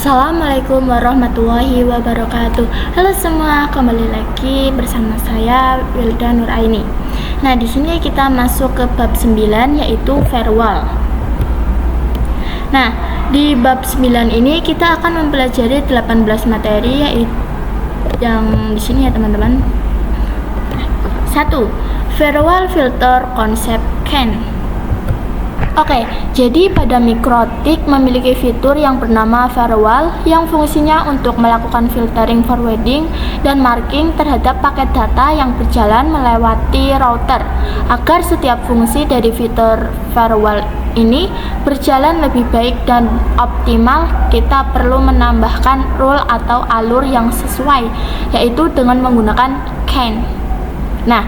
Assalamualaikum warahmatullahi wabarakatuh. Halo semua, kembali lagi bersama saya Wilda Nuraini. Nah, di sini kita masuk ke bab 9 yaitu firewall. Nah, di bab 9 ini kita akan mempelajari 18 materi yaitu yang di sini ya, teman-teman. 1. Firewall filter konsep CAN. Oke, jadi pada mikrotik memiliki fitur yang bernama firewall yang fungsinya untuk melakukan filtering, forwarding, dan marking terhadap paket data yang berjalan melewati router. Agar setiap fungsi dari fitur firewall ini berjalan lebih baik dan optimal, kita perlu menambahkan rule atau alur yang sesuai, yaitu dengan menggunakan CAN. Nah,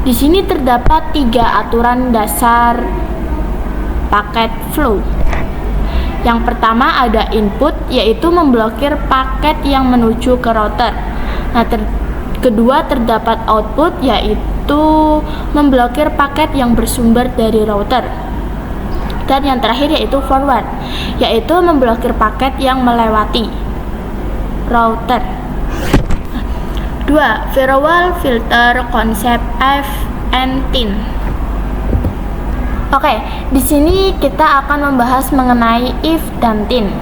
di sini terdapat 3 aturan dasar paket flow. Yang pertama ada input, yaitu memblokir paket yang menuju ke router. Nah, kedua terdapat output, yaitu memblokir paket yang bersumber dari router. Dan yang terakhir yaitu forward, yaitu memblokir paket yang melewati router. 2. Firewall filter konsep FN-TIN. Oke, di sini kita akan membahas mengenai if dan tin.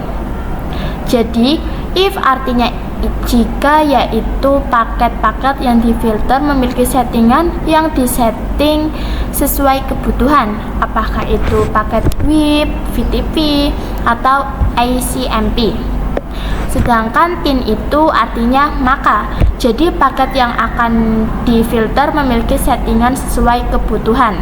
Jadi, if artinya jika, yaitu paket-paket yang difilter memiliki settingan yang disetting sesuai kebutuhan, apakah itu paket WIP, VTP, atau ACMP. Sedangkan tin itu artinya maka, jadi paket yang akan difilter memiliki settingan sesuai kebutuhan.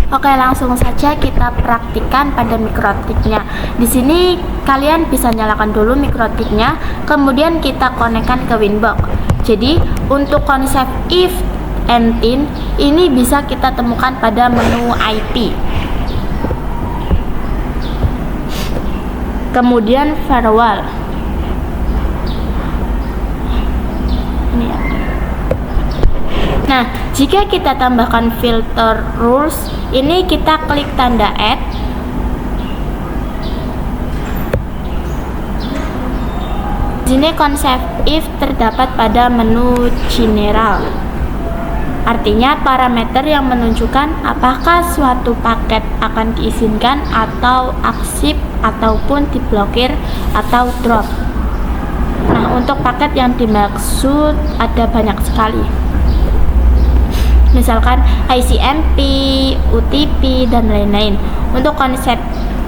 Oke, langsung saja kita praktikkan pada mikrotiknya. Di sini kalian bisa nyalakan dulu mikrotiknya, kemudian kita konekkan ke Winbox. Jadi, untuk konsep if and tin ini bisa kita temukan pada menu IP. Kemudian firewall. Ini ya. Nah, jika kita tambahkan filter rules, ini kita klik tanda add. Di sini konsep if terdapat pada menu general. Artinya parameter yang menunjukkan apakah suatu paket akan diizinkan atau aksip ataupun diblokir atau drop. Nah, untuk paket yang dimaksud ada banyak sekali. Misalkan ICMP, UTP, dan lain-lain. Untuk konsep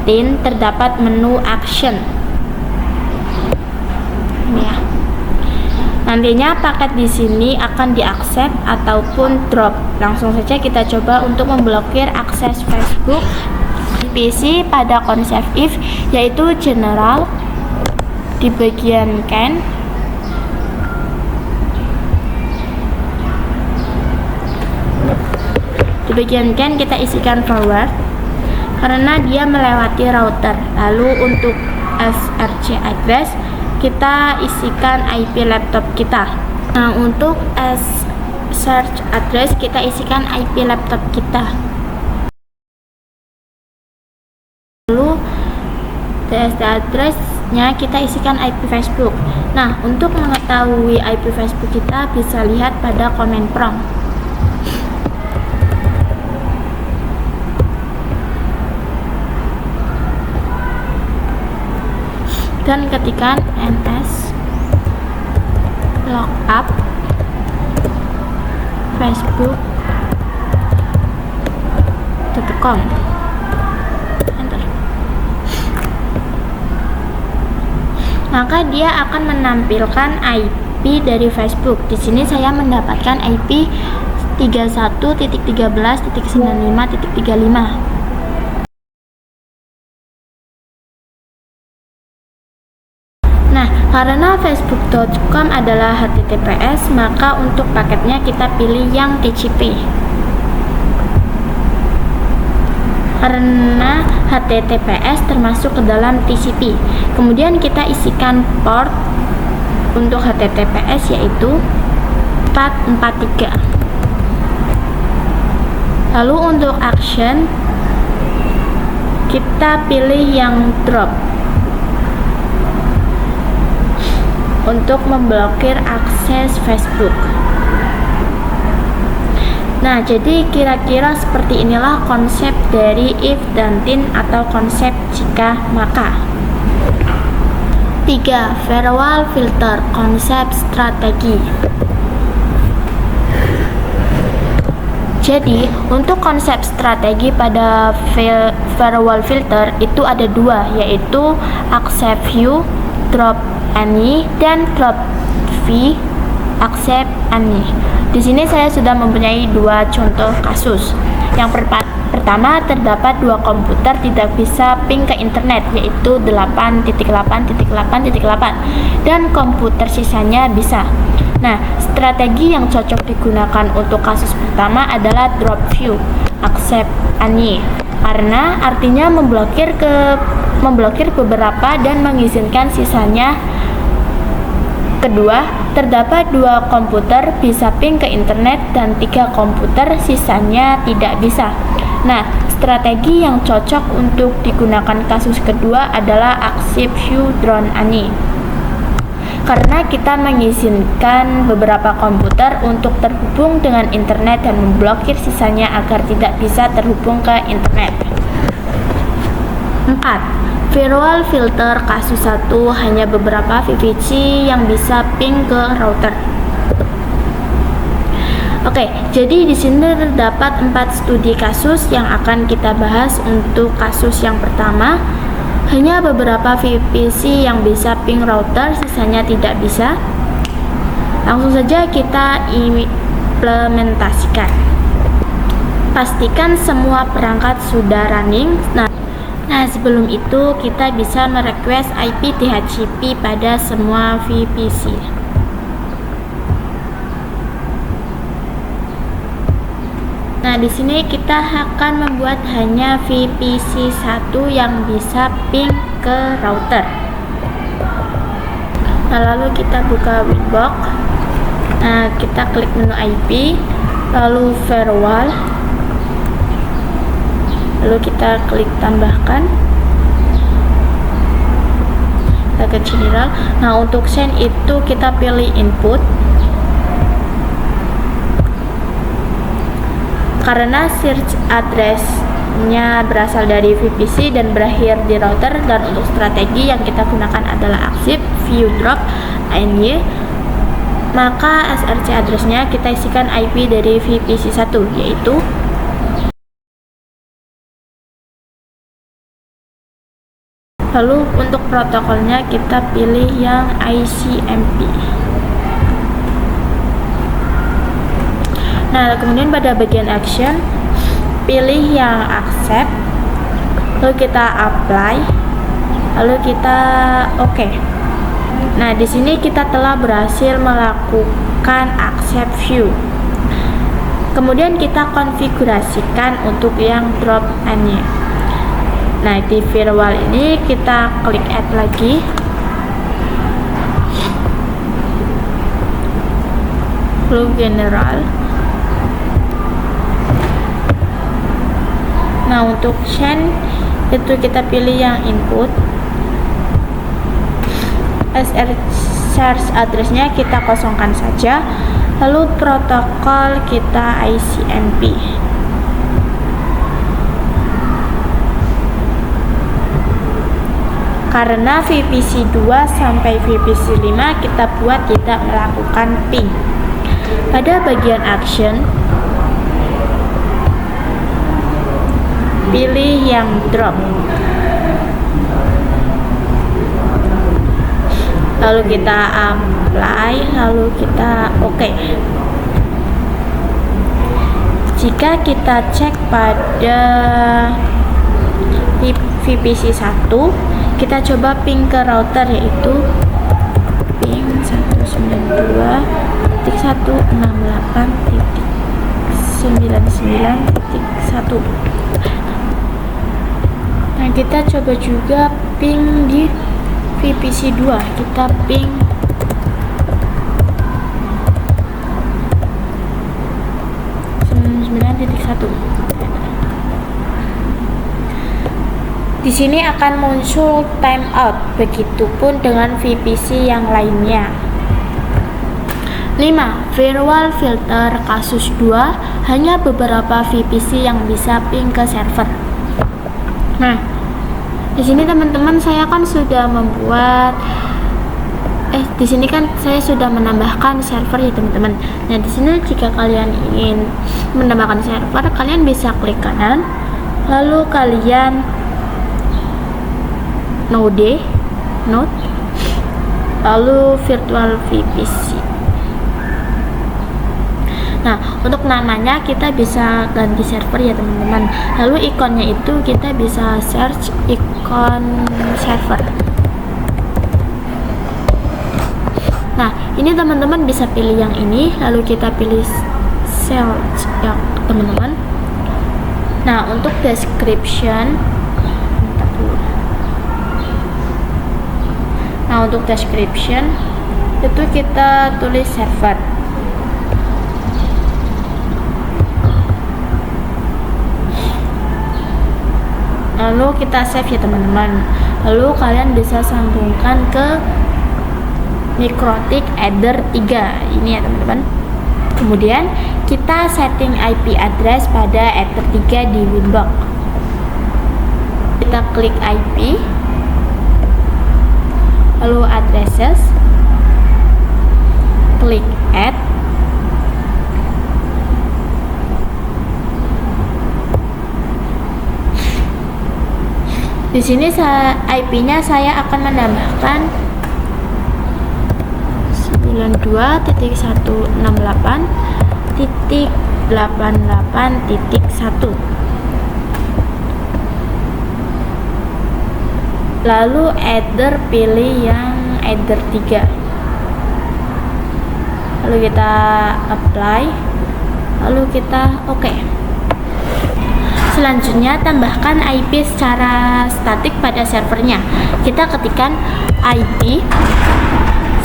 tin terdapat menu action. Ini ya. Nantinya paket di sini akan diakses ataupun drop. Langsung saja kita coba untuk memblokir akses Facebook di PC pada konsep if, yaitu general di bagian CAN. Di bagian CAN kita isikan forward karena dia melewati router. Lalu untuk SRC address kita isikan IP laptop kita. Nah, untuk search address kita isikan IP laptop kita. Lalu TSD addressnya kita isikan IP Facebook. Nah, untuk mengetahui IP Facebook kita bisa lihat pada command prompt. Dan ketikkan ns lookup facebook.com, enter. Maka dia akan menampilkan IP dari Facebook. Di sini saya mendapatkan IP 31.13.95.35. Karena facebook.com adalah HTTPS, maka untuk paketnya kita pilih yang TCP. Karena HTTPS termasuk ke dalam TCP. Kemudian kita isikan port untuk HTTPS yaitu 443. Lalu untuk action kita pilih yang drop. untuk memblokir akses Facebook. Nah, jadi kira-kira seperti inilah konsep dari if dan then atau konsep jika maka. 3. Firewall filter, konsep strategi. Jadi, untuk konsep strategi pada firewall filter itu ada dua, yaitu accept few, drop any, dan drop v, accept any. Di sini saya sudah mempunyai dua contoh kasus. Yang pertama, terdapat dua komputer tidak bisa ping ke internet, yaitu 8.8.8.8 dan komputer sisanya bisa. Nah, strategi yang cocok digunakan untuk kasus pertama adalah drop view, accept any, karena artinya memblokir beberapa dan mengizinkan sisanya. Kedua, terdapat dua komputer bisa ping ke internet dan 3 komputer sisanya tidak bisa. Nah, strategi yang cocok untuk digunakan kasus kedua adalah accept few drop any, karena kita mengizinkan beberapa komputer untuk terhubung dengan internet dan memblokir sisanya agar tidak bisa terhubung ke internet. 4. Firewall filter kasus 1, hanya beberapa VPC yang bisa ping ke router. Oke, jadi di sini terdapat 4 studi kasus yang akan kita bahas. Untuk kasus yang pertama, hanya beberapa VPC yang bisa ping router, sisanya tidak bisa. Langsung saja kita implementasikan. Pastikan semua perangkat sudah running. Nah, sebelum itu kita bisa merequest IP DHCP pada semua VPC. Nah, di sini kita akan membuat hanya VPC 1 yang bisa ping ke router. Nah, lalu kita buka Winbox. Nah, kita klik menu IP, lalu firewall. Lalu kita klik tambahkan, kita ke general. Nah, untuk send itu kita pilih input, karena search address-nya berasal dari VPC dan berakhir di router. Dan untuk strategi yang kita gunakan adalah accept view drop any, maka SRC address-nya kita isikan IP dari VPC 1, yaitu lalu untuk protokolnya kita pilih yang ICMP. Nah, kemudian pada bagian action pilih yang accept, lalu kita apply, lalu kita OK. Nah, di sini kita telah berhasil melakukan accept view. Kemudian kita konfigurasikan untuk yang drop any. Nah, di firewall ini kita klik add lagi, lalu general. Nah, untuk send itu kita pilih yang input, search address-nya kita kosongkan saja, lalu protokol kita ICMP. Karena VPC 2 sampai VPC 5 kita buat tidak melakukan ping. Pada bagian action, pilih yang drop, lalu kita apply, lalu kita OK. Jika kita cek pada VPC 1, kita coba ping ke router, yaitu ping 192.168.99.1. Nah, kita coba juga ping di VPC 2, kita ping 99.1. Di sini akan muncul timeout, begitupun dengan VPC yang lainnya. 5. Firewall filter kasus 2, hanya beberapa VPC yang bisa ping ke server. Nah, di sini teman-teman saya kan sudah membuat di sini kan saya sudah menambahkan server ya teman-teman. Nah, di sini jika kalian ingin menambahkan server, kalian bisa klik kanan, lalu kalian node, lalu virtual VPC. Nah, untuk namanya kita bisa ganti server ya teman-teman. Lalu ikonnya itu kita bisa search ikon server. Nah, ini teman-teman bisa pilih yang ini, lalu kita pilih search ya teman-teman. Nah, untuk description, itu kita tulis server. Lalu kita save ya teman-teman. Lalu kalian bisa sambungkan ke MikroTik Adder 3 ini ya teman-teman. Kemudian kita setting IP address pada Adder 3 di Winbox. Kita klik IP, lalu addresses, klik add. Di sini IP-nya saya akan menambahkan 92.168.88.1. Lalu Adder pilih yang Adder 3. Lalu kita apply. Lalu kita oke. Selanjutnya tambahkan IP secara statik pada servernya. Kita ketikkan IP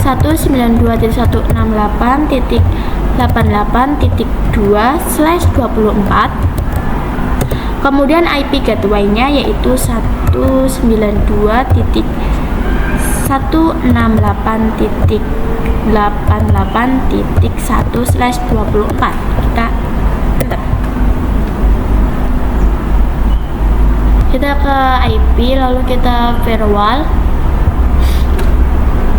192.168.88.2/24. Kemudian IP gateway-nya yaitu 192.168.1/24. Kita ke IP, lalu kita firewall.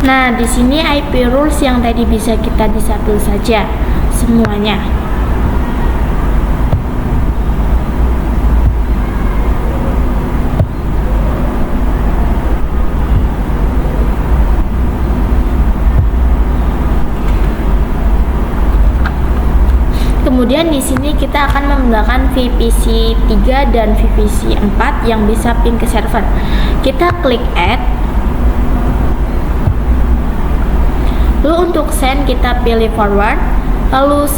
Nah, di sini IP rules yang tadi bisa kita disable saja semuanya. Kemudian di sini kita akan menggunakan VPC 3 dan VPC 4 yang bisa ping ke server. Kita klik add. Lalu untuk send kita pilih forward. Lalu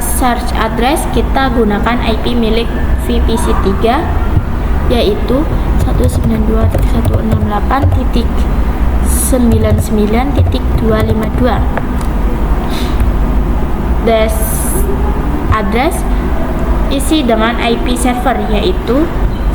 search address kita gunakan IP milik VPC 3 yaitu 192.168.99.252. Address isi dengan IP server yaitu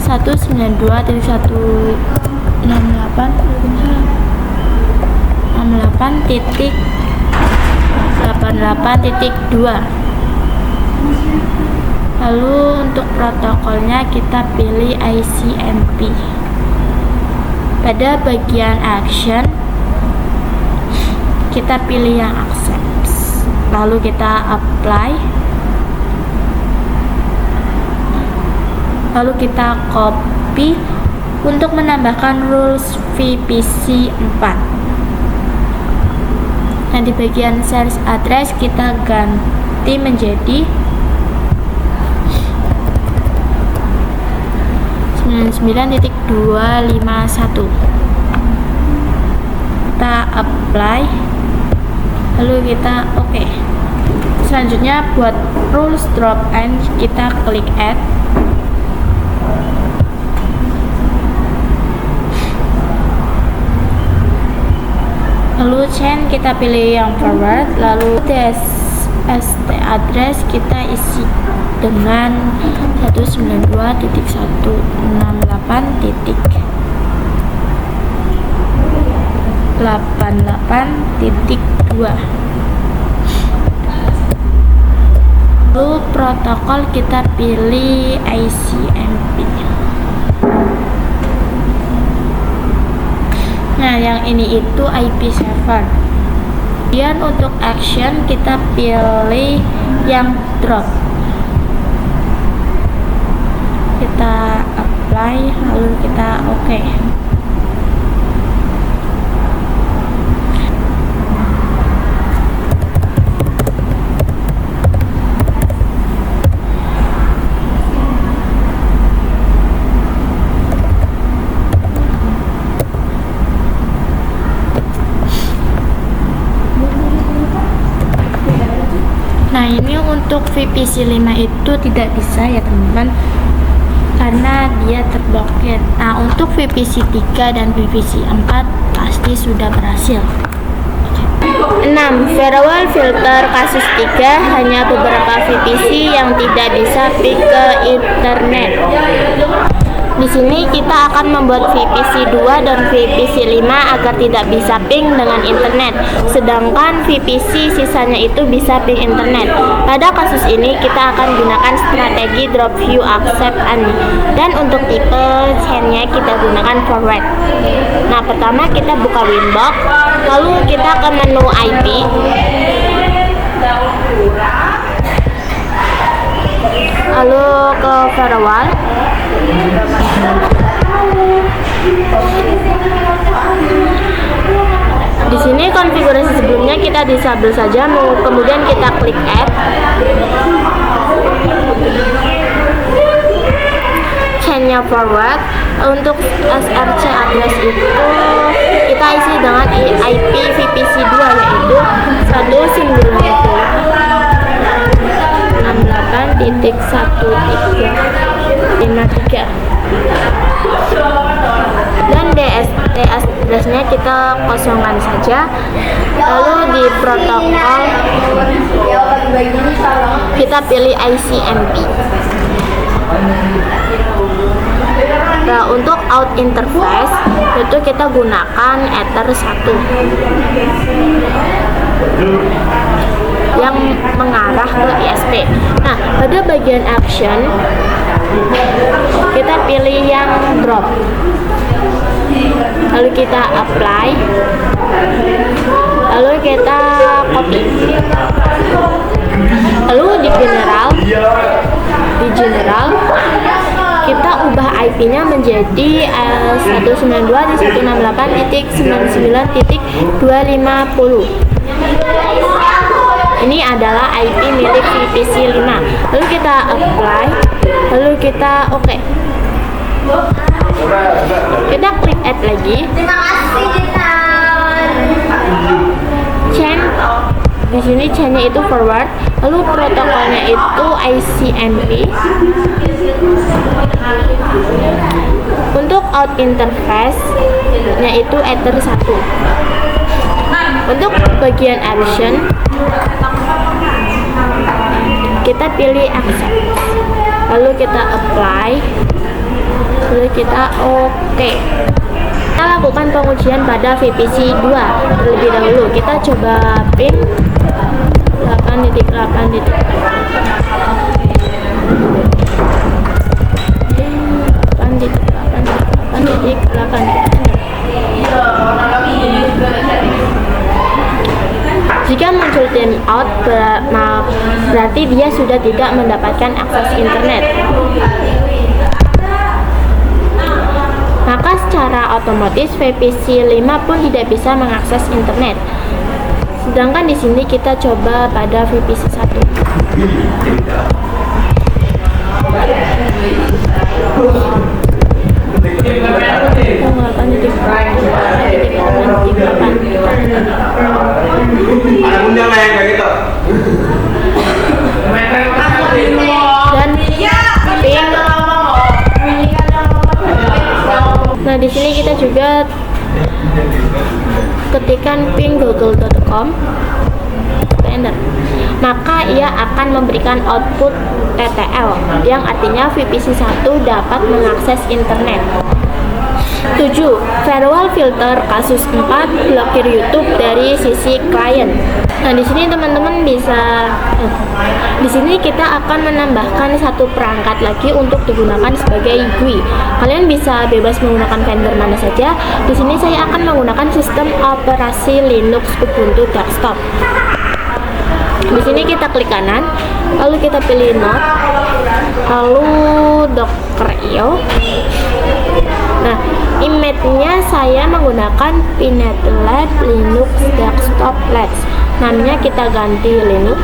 192.168.88.2. Lalu untuk protokolnya kita pilih ICMP. Pada bagian action kita pilih yang accept. Lalu kita apply. Lalu kita copy untuk menambahkan rules VPC 4. Nah, di bagian search address kita ganti menjadi 99.251. Kita apply, lalu kita oke. Selanjutnya buat rules drop in kita klik add. Lalu chain kita pilih yang forward, lalu test address kita isi dengan 192.168.88.2. Lalu protokol kita pilih ICMP. Nah, yang ini itu IP7. Kemudian untuk action kita pilih yang drop. Kita apply, lalu kita oke. Nah, ini untuk VPC 5 itu tidak bisa ya teman-teman, karena dia terblokir. Nah, untuk VPC 3 dan VPC 4 pasti sudah berhasil. 6. Firewall filter kasus 3, hanya beberapa VPC yang tidak bisa ping ke internet. Di sini kita akan membuat VPC 2 dan VPC 5 agar tidak bisa ping dengan internet, sedangkan VPC sisanya itu bisa ping internet. Pada kasus ini kita akan gunakan strategi drop view accept and, dan untuk tipe chainnya kita gunakan forward. Nah, pertama kita buka Winbox, lalu kita ke menu IP, lalu ke firewall. Di sini konfigurasi sebelumnya kita disable saja, kemudian kita klik add. Chainnya forward. Untuk SRC address itu kita isi dengan IP VPC 2 yaitu 192.168.1353 dan DSS addressnya kita kosongkan saja. Lalu di protokol kita pilih ICMP. Nah, untuk out interface itu kita gunakan Ether 1 yang mengarah ke ISP. Nah, pada bagian action kita pilih yang drop, lalu kita apply, lalu kita copy, lalu di general kita ubah IP-nya menjadi 192.168.99.250. Ini adalah IP milik VPC 5. Lalu kita apply, lalu kita oke. Kita klik add lagi. Terima kasih, Chain. Di sini chainnya itu forward, lalu protokolnya itu ICMP. Untuk out interface nya itu Ether 1. Untuk bagian action kita pilih accept, lalu kita apply, lalu kita oke. Kita lakukan pengujian pada VPC 2 terlebih dahulu. Kita coba ping 8.8.8.8.8. Jika muncul timeout, berarti dia sudah tidak mendapatkan akses internet. Maka secara otomatis VPC 5 pun tidak bisa mengakses internet. Sedangkan di sini kita coba pada VPC 1. Dan ping. Nah, di sini kita juga ketikkan ping google.com. enter. Maka ia akan memberikan output TTL yang artinya VPC 1 dapat mengakses internet. 7. Firewall filter kasus 4, blokir YouTube dari sisi klien. Nah, di sini teman-teman bisa di sini kita akan menambahkan satu perangkat lagi untuk digunakan sebagai GUI. Kalian bisa bebas menggunakan vendor mana saja. Di sini saya akan menggunakan sistem operasi Linux Ubuntu desktop. Di sini kita klik kanan, lalu kita pilih Node, lalu Docker.io. Nah, image-nya saya menggunakan Pinet Lab Linux Desktop Labs. Namanya kita ganti Linux.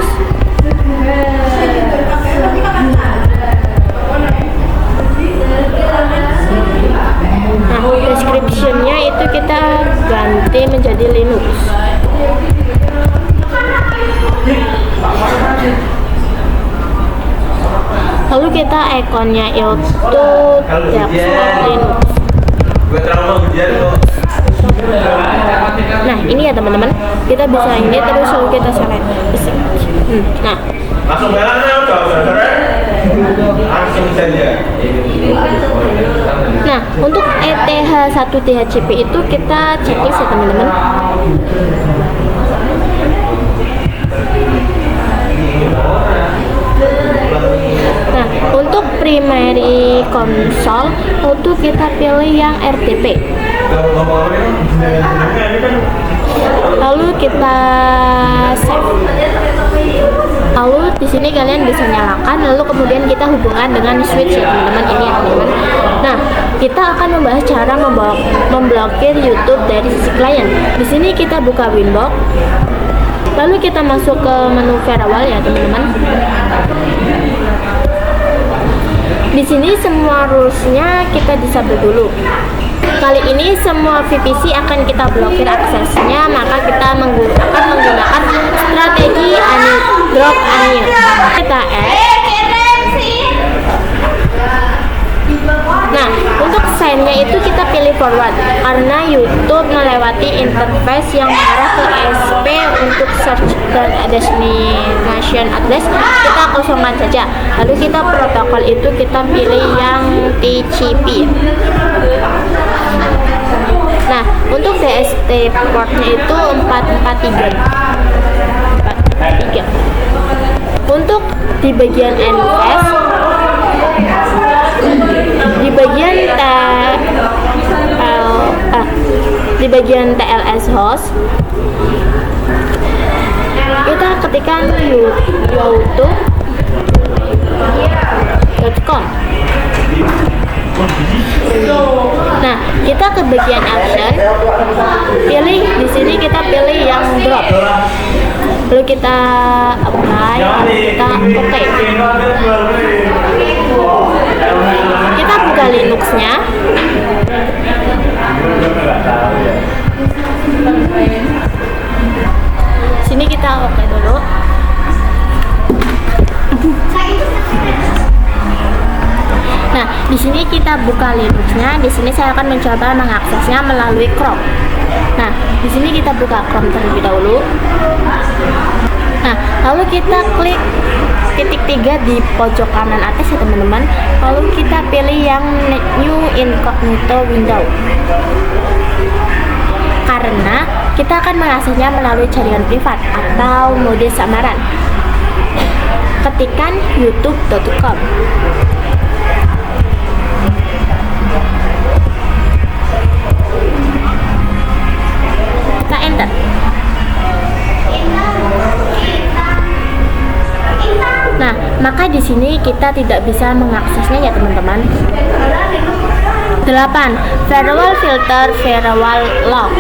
Nah, description-nya itu kita ganti menjadi Linux. Lalu kita ikonnya YouTube Desktop Linux. Nah, ini ya teman-teman, kita bisa ini terus lalu kita select. Nah, langsung nah, untuk ETH1 DHCP itu kita checklist ya teman-teman. Nah, untuk primary console itu kita pilih yang RTP. Lalu kita save. Lalu di sini kalian bisa nyalakan, lalu kemudian kita hubungan dengan switch ya teman-teman, ini ya teman-teman. Nah, kita akan membahas cara memblokir YouTube dari sisi klien. Di sini kita buka Winbox. Lalu kita masuk ke menu firewall ya teman-teman. Di sini semua rulesnya kita disable dulu. Kali ini semua VPC akan kita blokir aksesnya, maka kita akan menggunakan strategi drop unmute. Kita add. Nah, untuk sign-nya itu kita pilih forward karena YouTube melewati interface yang mengarah ke SP untuk search dan destination address kita kosongkan saja. Lalu kita protokol itu kita pilih yang TCP. Nah, untuk DST portnya itu 443. Untuk di bagian NFS, di bagian TLS host kita ketikkan youtube.com. Nah, kita ke bagian action, pilih di sini kita pilih yang drop. Lalu kita apply, kita oke. Kita buka Linux-nya. Sini kita oke dulu. Nah, di sini kita buka Linux-nya. Di sini saya akan mencoba mengaksesnya melalui Chrome. Nah, di sini kita buka Chrome terlebih dahulu. Nah, lalu kita klik titik 3 di pojok kanan atas ya teman-teman. Lalu kita pilih yang New Incognito Window. Karena kita akan mengaksesnya melalui jaringan privat atau mode samaran. Ketikkan youtube.com. Kita enter. Nah, maka di sini kita tidak bisa mengaksesnya ya teman-teman. 8. Firewall filter firewall lock.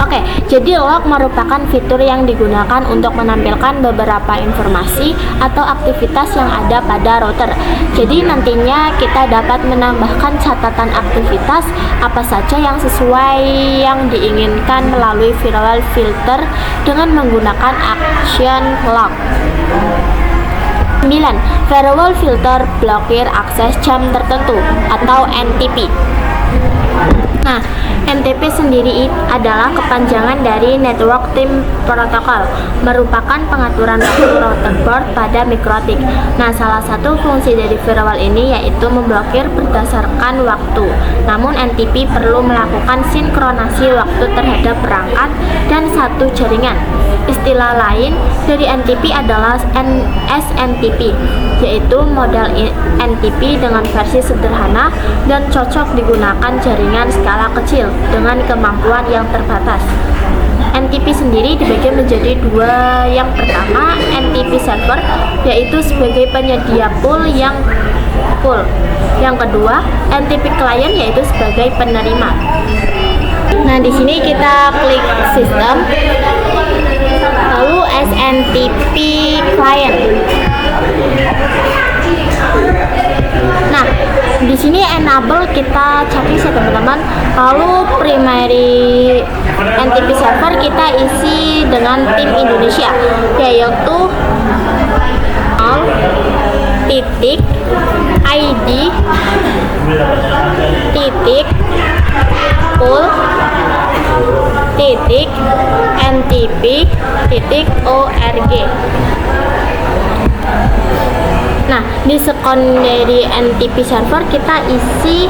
Oke, jadi log merupakan fitur yang digunakan untuk menampilkan beberapa informasi atau aktivitas yang ada pada router. Jadi nantinya kita dapat menambahkan catatan aktivitas apa saja yang sesuai yang diinginkan melalui firewall filter dengan menggunakan action log. 9. Firewall filter blokir akses jam tertentu atau NTP. Nah, NTP sendiri adalah kepanjangan dari Network Time Protocol, merupakan pengaturan waktu routerboard pada mikrotik. Nah, salah satu fungsi dari firewall ini yaitu memblokir berdasarkan waktu. Namun NTP perlu melakukan sinkronasi waktu terhadap perangkat dan satu jaringan. Istilah lain dari NTP adalah SNTP, yaitu model NTP dengan versi sederhana dan cocok digunakan jaringan skala kecil dengan kemampuan yang terbatas. NTP sendiri dibagi menjadi dua. Yang pertama, NTP server, yaitu sebagai penyedia pool yang full. Yang kedua, NTP client, yaitu sebagai penerima. Nah, di sini kita klik sistem, lalu SNTP client. Nah, di sini enable kita checklist ya teman-teman. Lalu primary NTP server kita isi dengan tim Indonesia, yaitu all titik ID titik pool titik NTP titik org. Nah, di secondary NTP server kita isi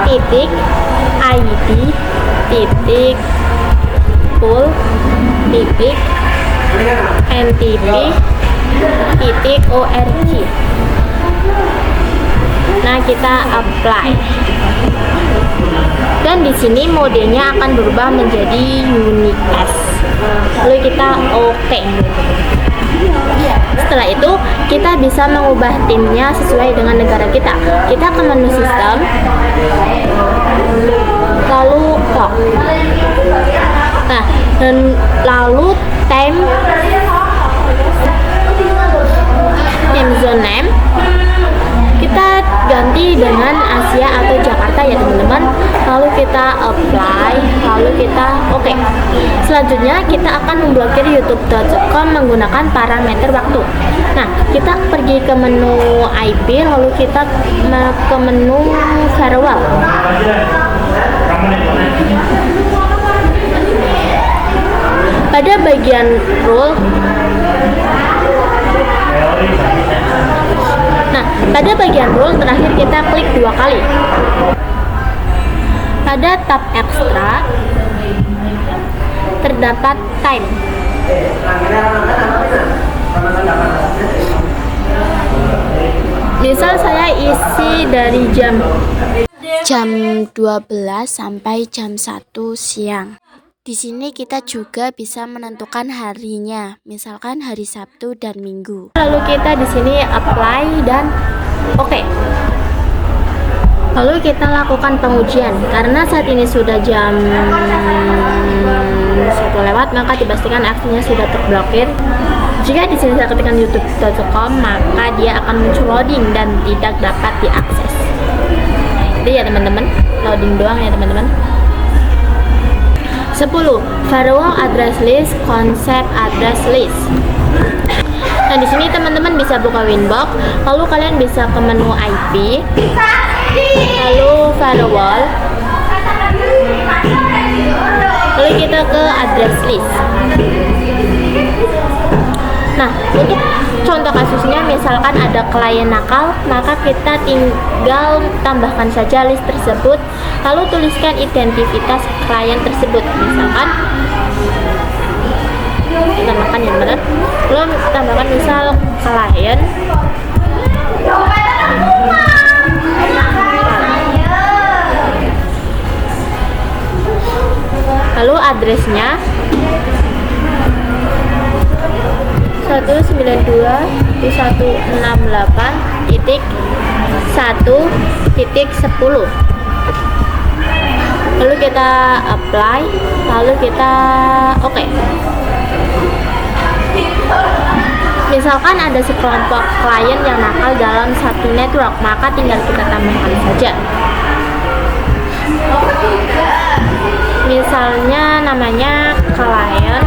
titik ID titik pool titik NTP titik org. Nah, kita apply. Dan di sini modenya akan berubah menjadi Unicast. Lalu kita oke. Setelah itu kita bisa mengubah timnya sesuai dengan negara kita. Kita ke menu sistem, lalu kok. Nah, dan lalu time zone name kita ganti dengan Asia atau Jakarta ya teman-teman. Lalu kita apply, lalu kita oke. Selanjutnya kita akan memblokir youtube.com menggunakan parameter waktu. Nah, kita pergi ke menu IP, lalu kita ke menu firewall. Pada bagian rule, pada bagian rule terakhir kita klik 2 kali. Pada tab ekstra terdapat time. Misal saya isi dari jam 12 sampai jam 1 siang. Di sini kita juga bisa menentukan harinya, misalkan hari Sabtu dan Minggu. Lalu kita di sini apply dan oke. Lalu kita lakukan pengujian. Karena saat ini sudah jam 1 lewat, maka dipastikan aksinya sudah terblokir. Jika di sini saya ketikkan youtube.com, maka dia akan muncul loading dan tidak dapat diakses. Itu ya teman-teman, loading doang ya teman-teman. 10. Firewall address list, konsep address list. Nah, di sini teman-teman bisa buka Winbox, lalu kalian bisa ke menu IP, lalu firewall, lalu kita ke address list. Nah, untuk contoh kasusnya misalkan ada klien nakal, maka kita tinggal tambahkan saja list tersebut, lalu tuliskan identitas klien tersebut. Misalkan tambahkan yang benar, lalu tambahkan misal klien lalu addressnya 192.168.1.10. Lalu kita apply, lalu kita oke. Misalkan ada sekelompok klien yang nakal dalam satu network, maka tinggal kita tambahkan saja. Misalnya namanya klien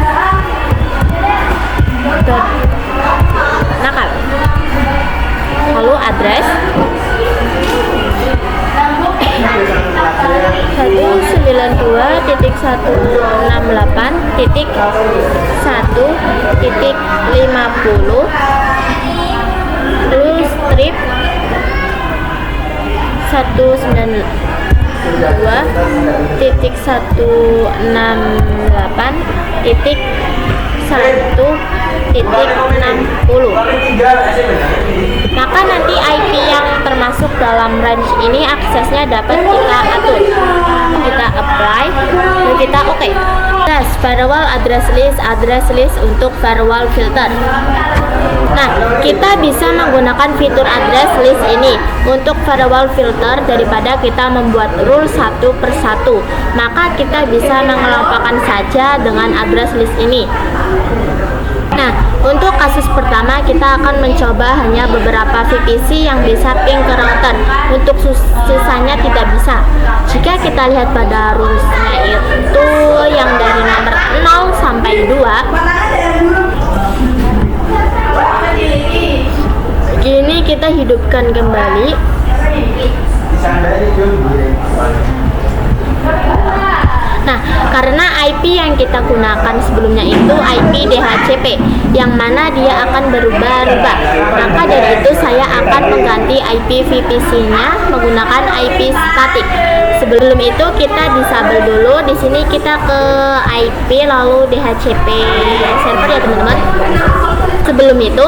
nakal, lalu address 192.168.1.50 lalu strip 192.168.1.60. Maka nanti IP yang termasuk dalam range ini aksesnya dapat kita atur. Kita apply dan kita oke. Nah, firewall address list untuk firewall filter. Nah, kita bisa menggunakan fitur address list ini untuk firewall filter daripada kita membuat rule satu persatu. Maka kita bisa mengelompokkan saja dengan address list ini. Nah, untuk kasus pertama kita akan mencoba hanya beberapa VPC yang bisa ping ke router. Untuk sisanya tidak bisa. Jika kita lihat pada rulesnya itu yang dari nomor 0 sampai 2, gini kita hidupkan kembali. Nah, karena IP yang kita gunakan sebelumnya itu IP DHCP, yang mana dia akan berubah-ubah. Maka dari itu saya akan mengganti IP VPC-nya menggunakan IP static. Sebelum itu kita disable dulu. Di sini kita ke IP lalu DHCP server ya teman-teman. Sebelum itu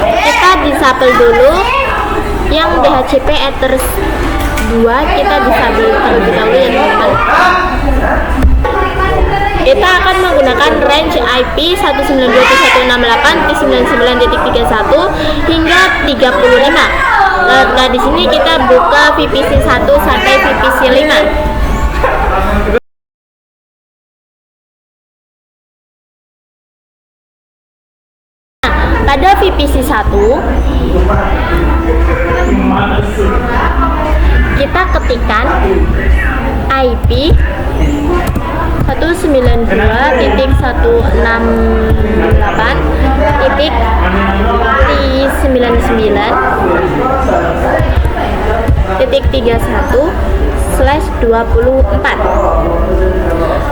kita disable dulu yang DHCP Ethers 2, kita disable terlebih dahulu ya teman-teman. Kita akan menggunakan range IP 192.168.99.31 hingga 35. Nah, di sini kita buka VPC 1 sampai VPC 5. Pada VPC 1 kita ketikkan IP 192.168.99.31/24.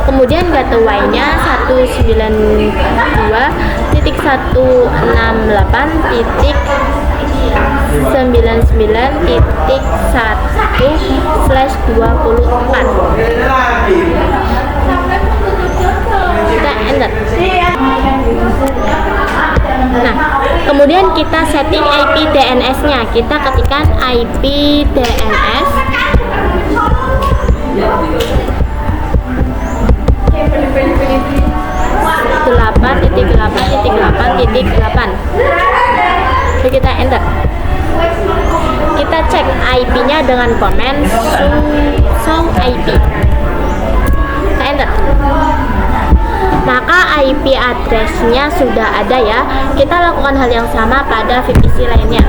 Kemudian gateway-nya 192.168.99.1/24. Kita enter. Nah, kemudian kita setting IP DNS-nya. Kita ketikkan IP DNS 8.8.8.8. Lalu kita enter. Kita cek IP-nya dengan komen show IP. Kita enter. Maka IP address-nya sudah ada ya. Kita lakukan hal yang sama pada VPC lainnya.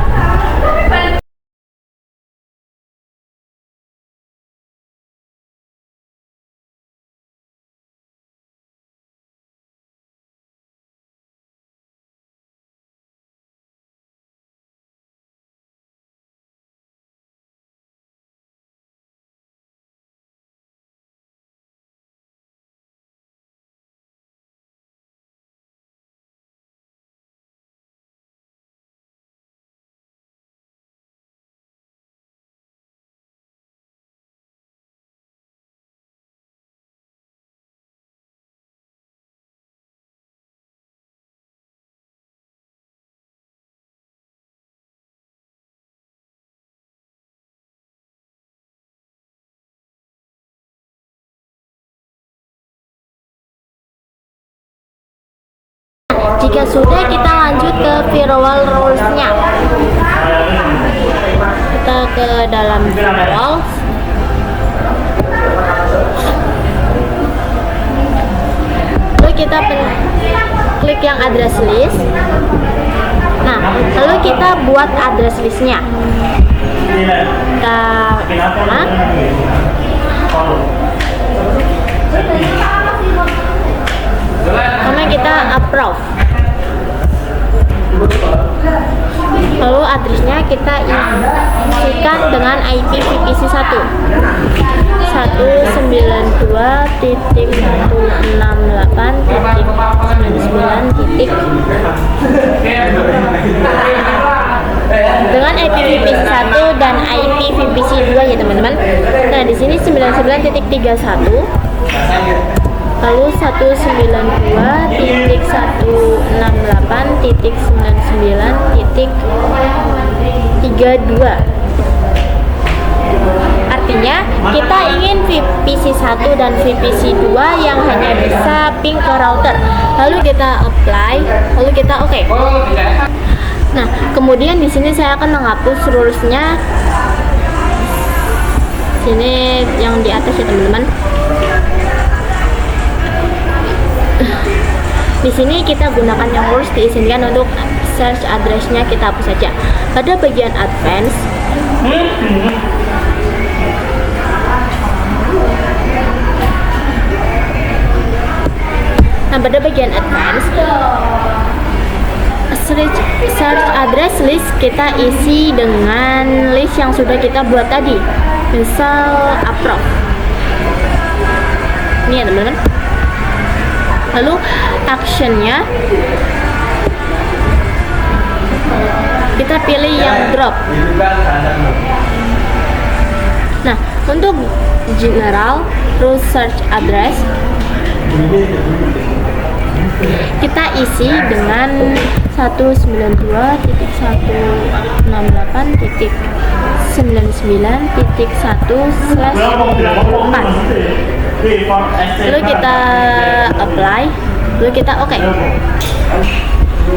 Jika sudah, kita lanjut ke firewall rules-nya. Kita ke dalam firewall. Lalu kita klik yang address list. Nah, lalu kita buat address list-nya. Pertama kita approve. Lalu addressnya kita isi dipastikan dengan IP VPC 1 192.168.99. Dengan IP VPC 1 dan IP VPC 2 ya teman-teman. Nah, di sini 99.31, lalu 192.168.99.32. Artinya kita ingin VPC 1 dan VPC 2 yang hanya bisa ping ke router. Lalu kita apply, lalu kita oke. Nah, kemudian di sini saya akan menghapus rules-nya. Sini yang di atas ya teman-teman. Di sini kita gunakan yang rules diizinkan untuk search address-nya kita hapus saja. Pada bagian advance, search address list kita isi dengan list yang sudah kita buat tadi, misal approve ini ya teman-teman. Lalu actionnya kita pilih yang drop. Nah, untuk general root search address kita isi dengan 192.169.1/4. Lalu kita apply, lalu kita oke.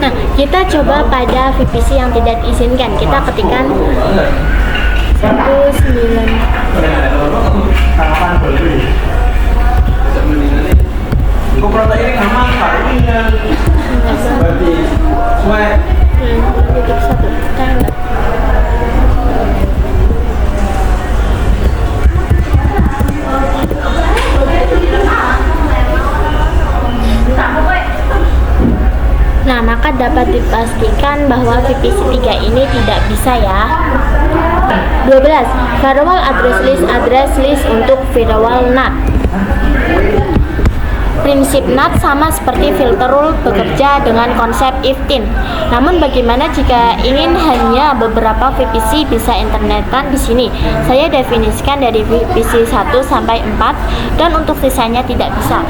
Nah, kita coba pada VPC yang tidak diizinkan. Kita ketikkan 19. Nah, maka dapat dipastikan bahwa VPC 3 ini tidak bisa ya. 12. Firewall address list untuk firewall NAT. Prinsip NAT sama seperti filter rule bekerja dengan konsep if-in. Namun bagaimana jika ingin hanya beberapa VPC bisa internetan di sini? Saya definisikan dari VPC 1 sampai 4 dan untuk sisanya tidak bisa.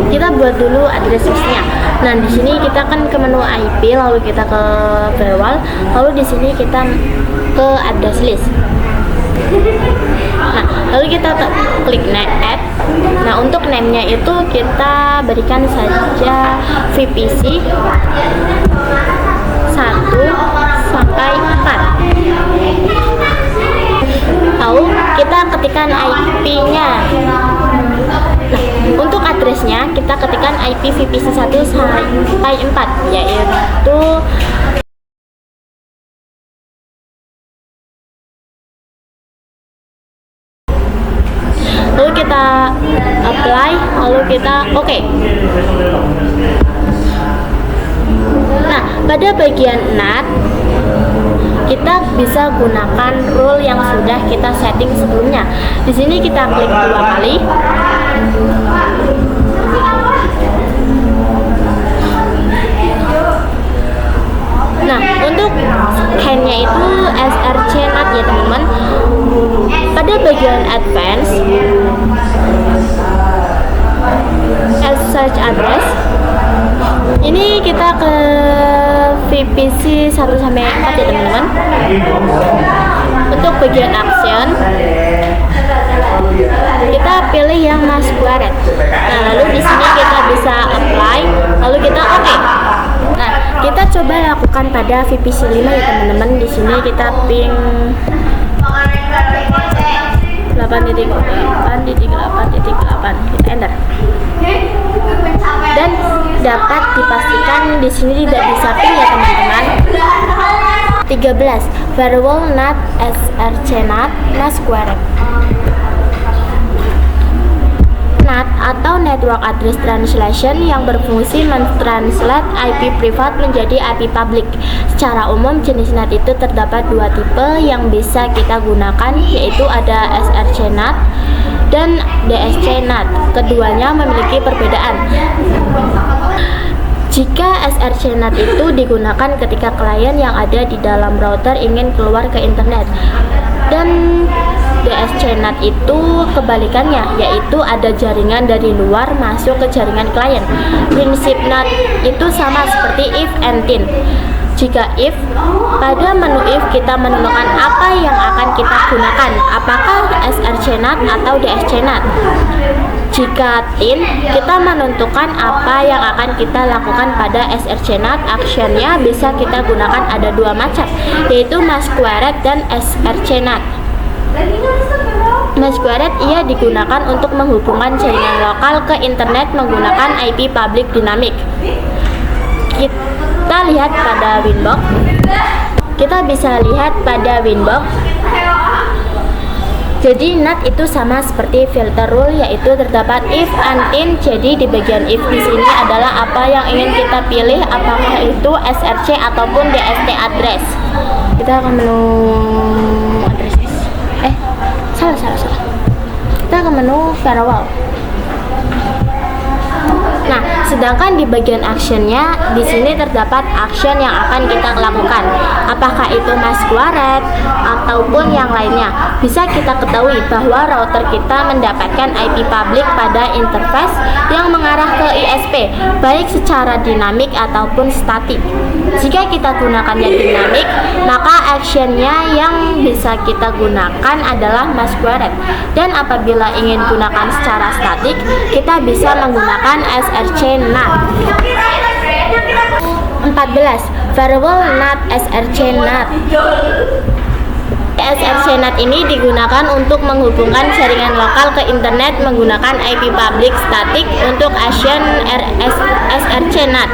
Kita buat dulu address listnya. Nah, di sini kita kan ke menu IP, lalu kita ke firewall, lalu di sini kita ke address list. Nah, lalu kita klik add. Nah, untuk name-nya itu kita berikan saja VPC 1 sampai 4. Lalu kita ketikkan IP-nya. Nah, untuk addressnya kita ketikkan IP VPC 1 sampai 4, yaitu lalu kita apply, lalu kita oke. Nah, pada bagian NAT kita bisa gunakan rule yang sudah kita setting sebelumnya. Di sini kita klik 2 kali. Nah, untuk scan-nya itu src NAT ya teman-teman. Pada bagian advance, search address, ini kita ke VPC 1 sampai 4 ya teman-teman. Untuk bagian action kita pilih yang masquerade. Nah, lalu di sini kita bisa apply, lalu kita oke. Nah, kita coba lakukan pada VPC 5 ya teman-teman. Di sini kita ping 8.8.8.8, kita enter. Dan dapat dipastikan di sini tidak bisa ping ya teman-teman. 13. Firewall NAT src NAT masquerade. NAT atau Network Address Translation yang berfungsi mentranslate IP privat menjadi IP public. Secara umum jenis NAT itu terdapat dua tipe yang bisa kita gunakan, yaitu ada SRC NAT dan DSC NAT. Keduanya memiliki perbedaan. Jika SRC NAT itu digunakan ketika klien yang ada di dalam router ingin keluar ke internet, dan DSC NAT itu kebalikannya, yaitu ada jaringan dari luar masuk ke jaringan klien. Prinsip NAT itu sama seperti if and then. Jika if, pada menu if kita menentukan apa yang akan kita gunakan, apakah SRC NAT atau DSC NAT. Jika then, kita menentukan apa yang akan kita lakukan pada SRC NAT. Actionnya bisa kita gunakan ada dua macam, yaitu masquerade dan SRC NAT. Masquerade ia digunakan untuk menghubungkan jaringan lokal ke internet menggunakan IP public dynamic. Kita lihat pada Winbox. Kita bisa lihat pada Winbox. Jadi NAT itu sama seperti filter rule, yaitu terdapat if and then. Jadi di bagian if di sini adalah apa yang ingin kita pilih, apakah itu SRC ataupun DST address. Kita akan menu address. Salah. Kita ke menu firewall. Nah, sedangkan di bagian actionnya di sini terdapat action yang akan kita lakukan. Apakah itu masquerade ataupun yang lainnya. Bisa kita ketahui bahwa router kita mendapatkan IP public pada interface yang mengarah ke ISP, baik secara dinamik ataupun statik. Jika kita gunakannya dinamik, maka actionnya yang bisa kita gunakan adalah masquerade. Dan apabila ingin gunakan secara statik, kita bisa menggunakan SRC NAT. 14. Firewall NAT SRC NAT. SRC NAT ini digunakan untuk menghubungkan jaringan lokal ke internet menggunakan IP public static untuk action SRC NAT.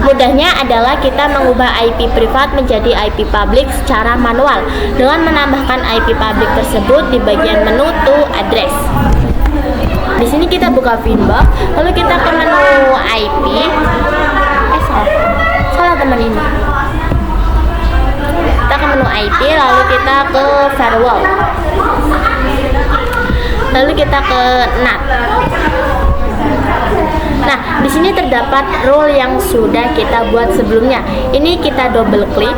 Mudahnya adalah kita mengubah IP privat menjadi IP public secara manual dengan menambahkan IP public tersebut di bagian menu to address. Di sini kita buka Winbox, lalu kita ke menu IP. Salah teman ini. Kita ke menu IP, lalu kita ke firewall, lalu kita ke NAT. Nah, di sini terdapat rule yang sudah kita buat sebelumnya. Ini kita double klik.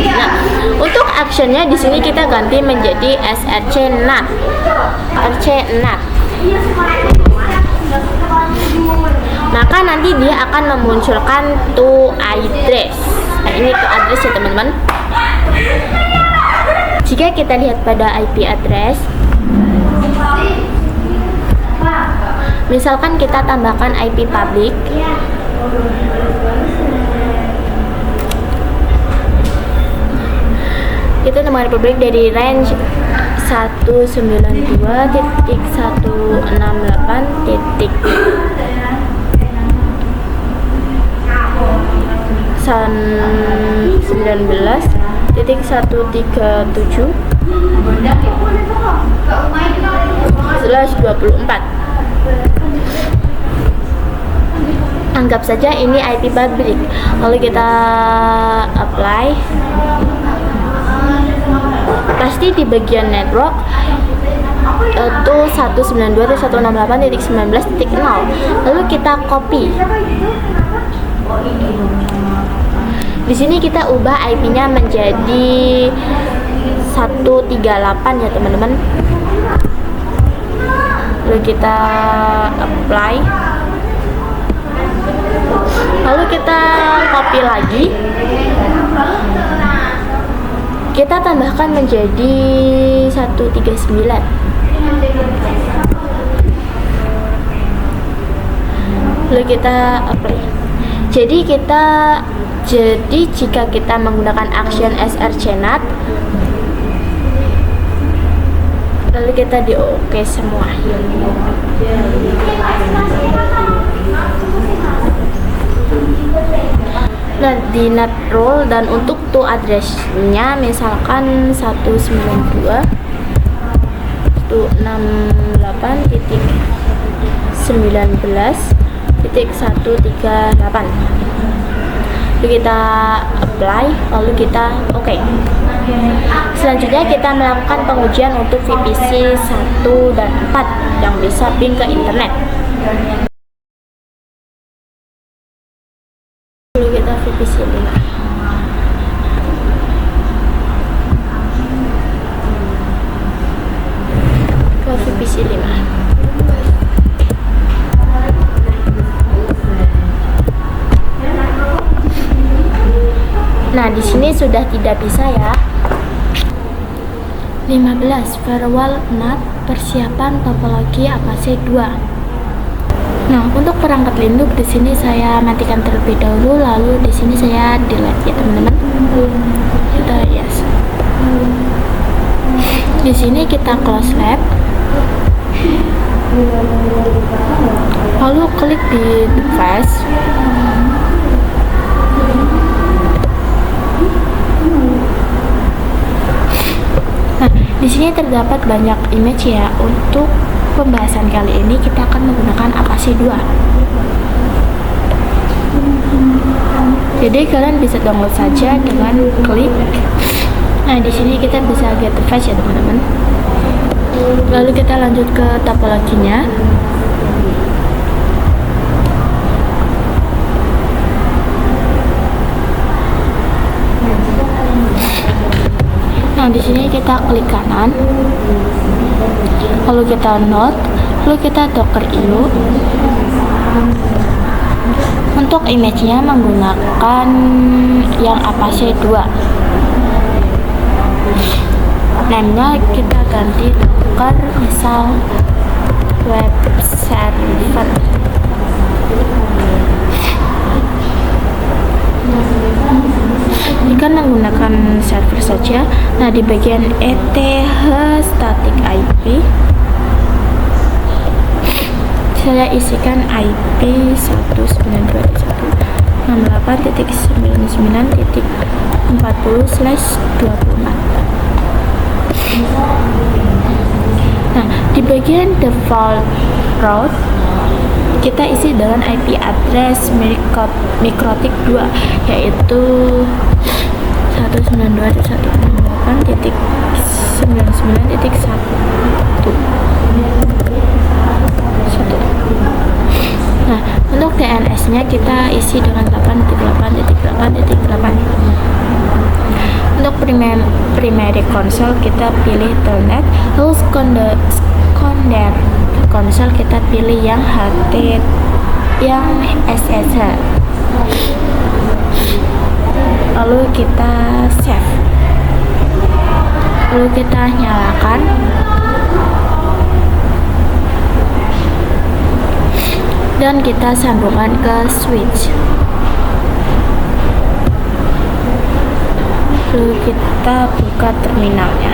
Nah, untuk actionnya di sini kita ganti menjadi SRC NAT. Maka nanti dia akan memunculkan to address. Nah, ini to address ya teman-teman. Jika kita lihat pada IP address, misalkan kita tambahkan IP public, kita tambahkan public dari range 119.1.19.19/24. Anggap saja ini IP public. Lalu kita apply. Pasti di bagian network itu 192.168.19.0. Lalu kita copy. Di sini kita ubah IP-nya menjadi 138 ya teman-teman. Lalu kita apply. Lalu kita copy lagi. Kita tambahkan menjadi 139. Lalu kita apply. Jadi jika kita menggunakan action SRC NAT, lalu kita di OK semua. Nah, di di net rule, dan untuk to address-nya misalkan 192.168. Lalu kita apply, lalu kita oke. Selanjutnya kita melakukan pengujian untuk VPC 1 dan 4 yang bisa ping ke internet. Lalu kita VPC 5. Ke VPC 5. Nah, di sini sudah tidak bisa ya. 15. Firewall NAT persiapan topologi APC 2. Nah, untuk perangkat Linux di sini saya matikan terlebih dahulu, lalu di sini saya delete ya, teman-teman. Kita yes. Di sini kita close lab. Lalu klik di device. Nah, di sini terdapat banyak image ya. Untuk pembahasan kali ini kita akan menggunakan APC 2. Jadi kalian bisa download saja dengan klik. Nah, di sini kita bisa get device ya, teman-teman. Lalu kita lanjut ke topologinya. Nah, di sini kita klik kanan, lalu kita node, lalu kita docker IO. Untuk image-nya menggunakan yang APC 2. Name-nya kita ganti docker, misal web server. Jika menggunakan server saja. Nah, di bagian ETH static IP saya isikan IP 192.168.99.40/24. Nah, di bagian default route kita isi dengan IP address mikrotik 2, yaitu 192.168.99.1. Nah, untuk DNS-nya kita isi dengan 8.8.8.8. Untuk primary console kita pilih telnet, lalu secondary console kita pilih yang HT, yang SSH. Lalu kita save, lalu kita nyalakan. Dan kita sambungkan ke switch. Lalu kita buka terminalnya.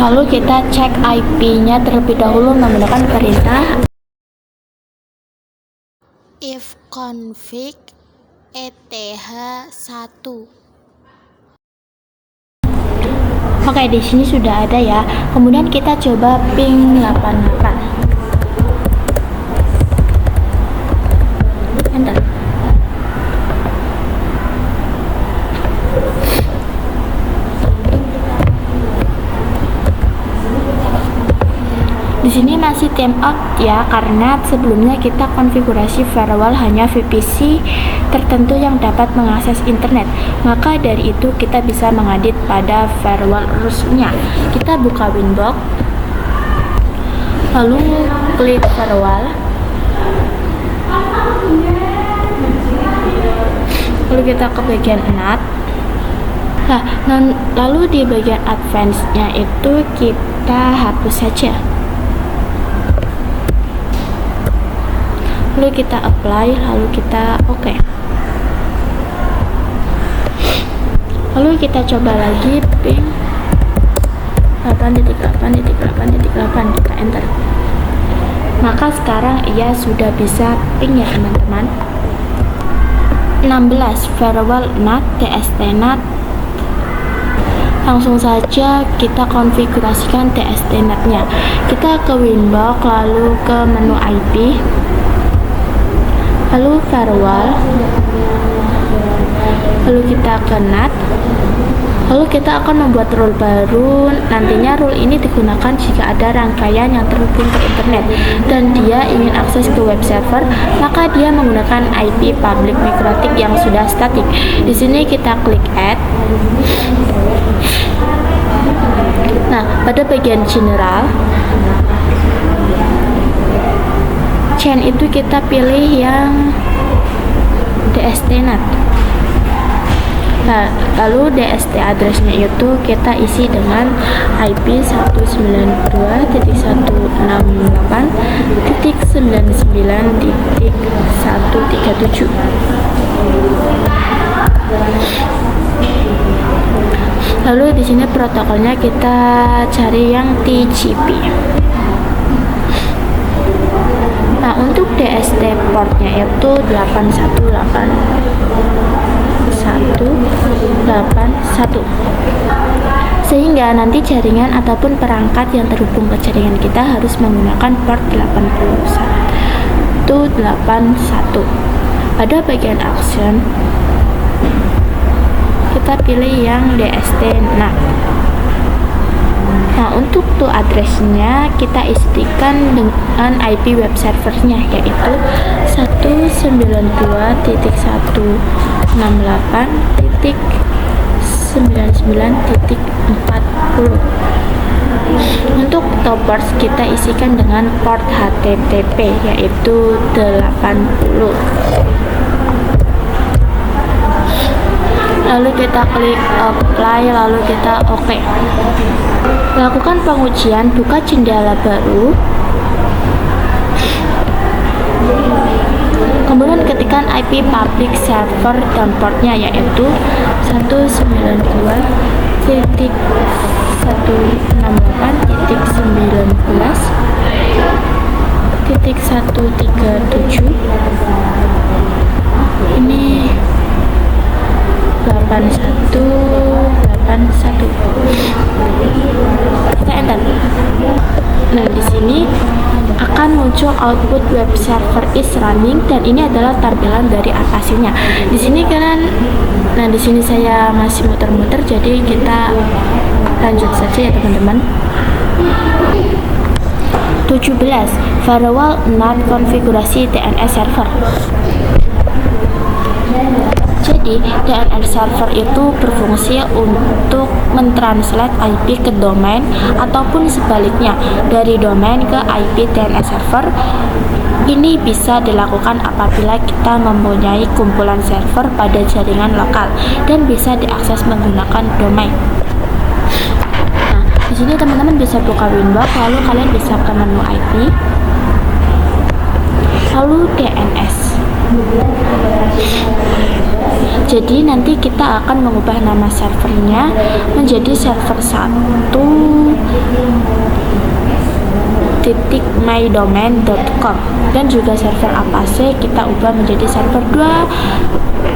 Lalu kita cek IP-nya terlebih dahulu menggunakan perintah ifconfig eth1. Oke, di sini sudah ada ya. Kemudian kita coba ping 88. Enter. sini masih timeout ya, karena sebelumnya kita konfigurasi firewall hanya VPC tertentu yang dapat mengakses internet. Maka dari itu kita bisa mengedit pada firewall rules-nya. Kita buka Winbox, lalu klik firewall, lalu kita ke bagian NAT. Nah, lalu di bagian advance-nya itu kita hapus saja. Lalu kita apply, lalu kita oke. Lalu kita coba lagi ping 8.8.8.8, kita enter. Maka sekarang ia sudah bisa ping ya teman-teman. 16 firewall NAT TST NAT. Langsung saja kita konfigurasikan TST NAT-nya. Kita ke Winbox, lalu ke menu IP, lalu firewall, lalu kita ke NAT, lalu kita akan membuat rule baru. Nantinya rule ini digunakan jika ada rangkaian yang terhubung ke internet dan dia ingin akses ke web server, maka dia menggunakan IP public mikrotik yang sudah statik. Di sini kita klik add. Nah, pada bagian general chain itu kita pilih yang DST NAT. Nah, lalu DST address-nya itu kita isi dengan IP 192.168.99.137. Lalu di sini protokolnya kita cari yang TCP. Nah, untuk DST portnya itu 8181, sehingga nanti jaringan ataupun perangkat yang terhubung ke jaringan kita harus menggunakan port 8181. Pada bagian action kita pilih yang DST NAT. Nah, untuk to address-nya kita isikan dengan IP web servernya, yaitu 192.168.99.40. Untuk top ports kita isikan dengan port HTTP, yaitu 80. Lalu kita klik apply, lalu kita oke. Lakukan pengujian, buka jendela baru, kemudian ketikkan IP public server dan portnya, yaitu 192.168.19.137. Ini 8181. Kita enter. Nah, di sini akan muncul output web server is running, dan ini adalah tampilan dari atasinya. Di sini kan, nah di sini saya masih muter-muter, jadi kita lanjut saja ya teman-teman. 17 firewall NAT konfigurasi DNS server. Jadi, DNS server itu berfungsi untuk mentranslate IP ke domain ataupun sebaliknya dari domain ke IP DNS server. Ini bisa dilakukan apabila kita mempunyai kumpulan server pada jaringan lokal dan bisa diakses menggunakan domain. Nah, di sini teman-teman bisa buka Winbox, lalu kalian bisa ke menu IP, lalu DNS. Jadi nanti kita akan mengubah nama servernya menjadi server 1.mydomain.com, dan juga server Apache kita ubah menjadi server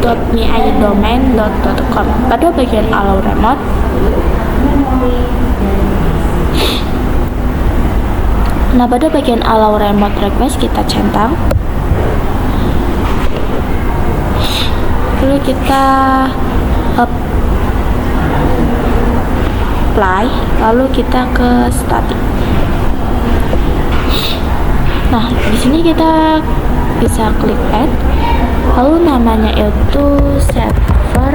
2.mydomain.com. Pada bagian allow remote, nah pada bagian allow remote request kita centang, lalu kita apply, lalu kita ke static. Nah, di sini kita bisa klik add, lalu namanya itu server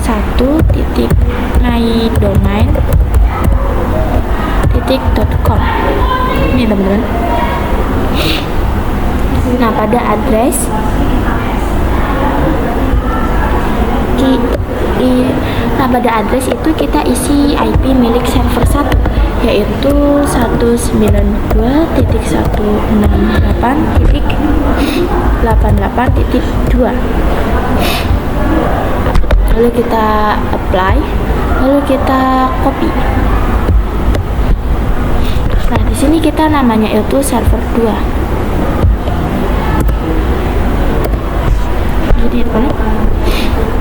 1.mydomain.com. Ini teman-teman. Nah, pada address itu kita isi IP milik server 1, yaitu 192.168.88.2. Lalu kita apply, lalu kita copy. Nah, di sini kita namanya itu server 2. Gini teman.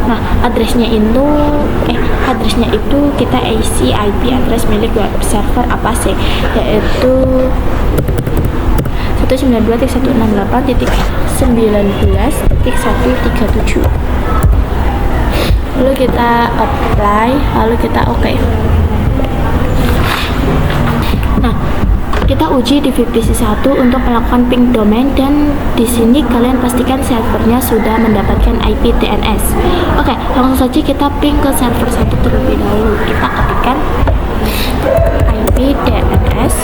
Nah, addressnya itu kita isi IP address milik web server apa sih, yaitu 192.168.19.137. Lalu kita apply, lalu kita oke. Nah, kita uji di VPC 1 untuk melakukan ping domain, dan di sini kalian pastikan servernya sudah mendapatkan IP DNS. Oke, langsung saja kita ping ke server 1 terlebih dahulu. Kita ketikkan IP DNS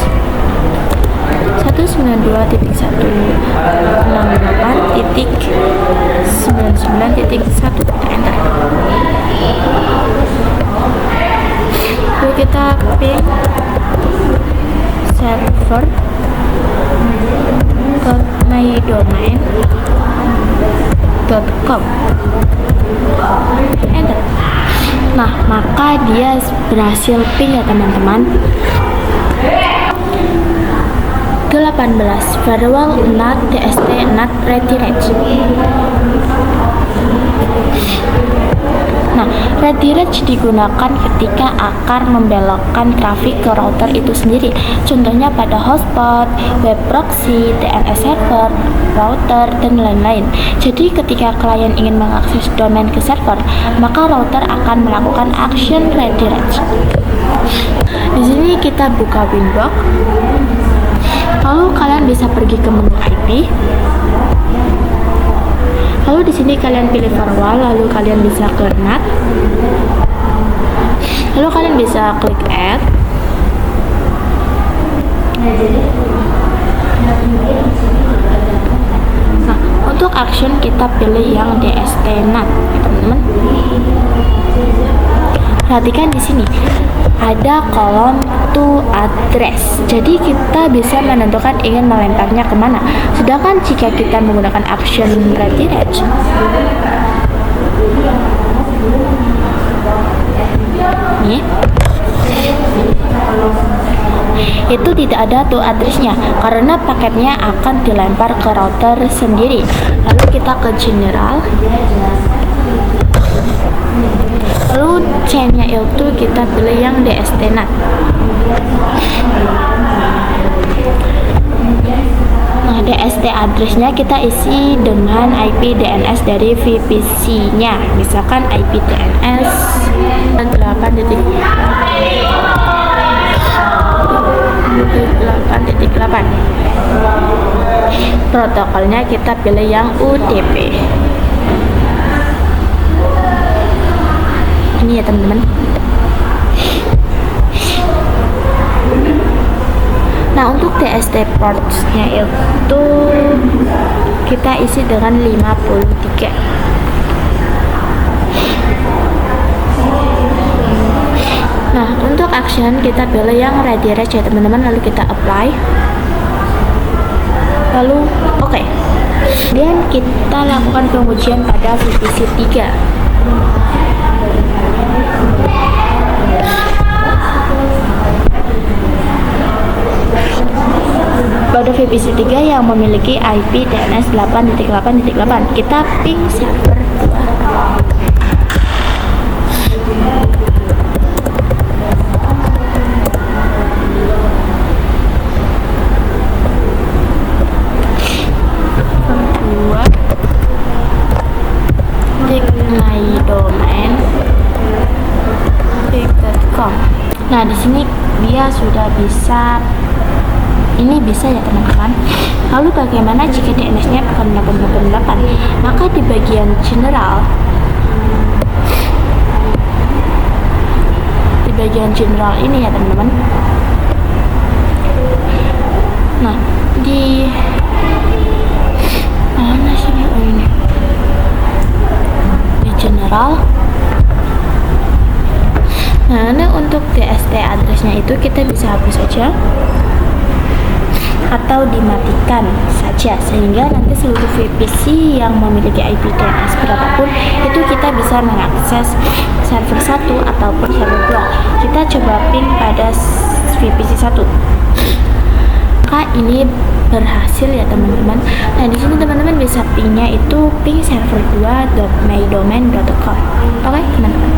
192.168.99.1. Kita enter. Lalu kita ping server mydomain.com. Enter. Nah, maka dia berhasil ping ya teman-teman. 18 firewall NAT DST NAT redirect. Nah, redirect digunakan ketika akan membelokkan trafik ke router itu sendiri. Contohnya pada hotspot, web proxy, DNS server, router, dan lain-lain. Jadi ketika klien ingin mengakses domain ke server, maka router akan melakukan action redirect. Di sini kita buka Windows. Lalu kalian bisa pergi ke menu IP. Lalu di sini kalian pilih firewall, lalu kalian bisa ke NAT. Lalu kalian bisa klik add. Nah, untuk action kita pilih yang DST NAT, teman-teman. Perhatikan di sini ada kolom to address. Jadi kita bisa menentukan ingin melemparnya kemana. Sedangkan jika kita menggunakan action redirect, nih, itu tidak ada to addressnya karena paketnya akan dilempar ke router sendiri. Lalu kita ke general. Lalu chainnya itu kita pilih yang DST NAT. Nah, DST addressnya kita isi dengan IP DNS dari VPC-nya. Misalkan IP DNS 8.8. Protokolnya kita pilih yang UDP. Ini ya teman-teman. Nah, untuk DST ports-nya itu kita isi dengan 53. Nah, untuk action kita pilih yang redirect ya teman-teman, lalu kita apply. Lalu oke. Dan kita lakukan pengujian pada VPC 3. Pada VPC 3 yang memiliki IP DNS 8.8.8, kita ping server 2.mydomain.com. Nah, di sini dia sudah bisa ini bisa ya teman-teman. Lalu bagaimana jika DNS-nya bukan 888? Maka di bagian general, ini ya teman-teman. Nah, di mana sih ini? Di general. Nah, untuk DST addressnya itu kita bisa hapus saja atau dimatikan saja, sehingga nanti seluruh VPC yang memiliki IP DNS berapapun itu kita bisa mengakses server 1 ataupun server 2. Kita coba ping pada VPC 1. Maka ini berhasil ya teman-teman. Nah, di sini teman-teman bisa pingnya itu ping server 2.mydomain.com. Oke, teman-teman.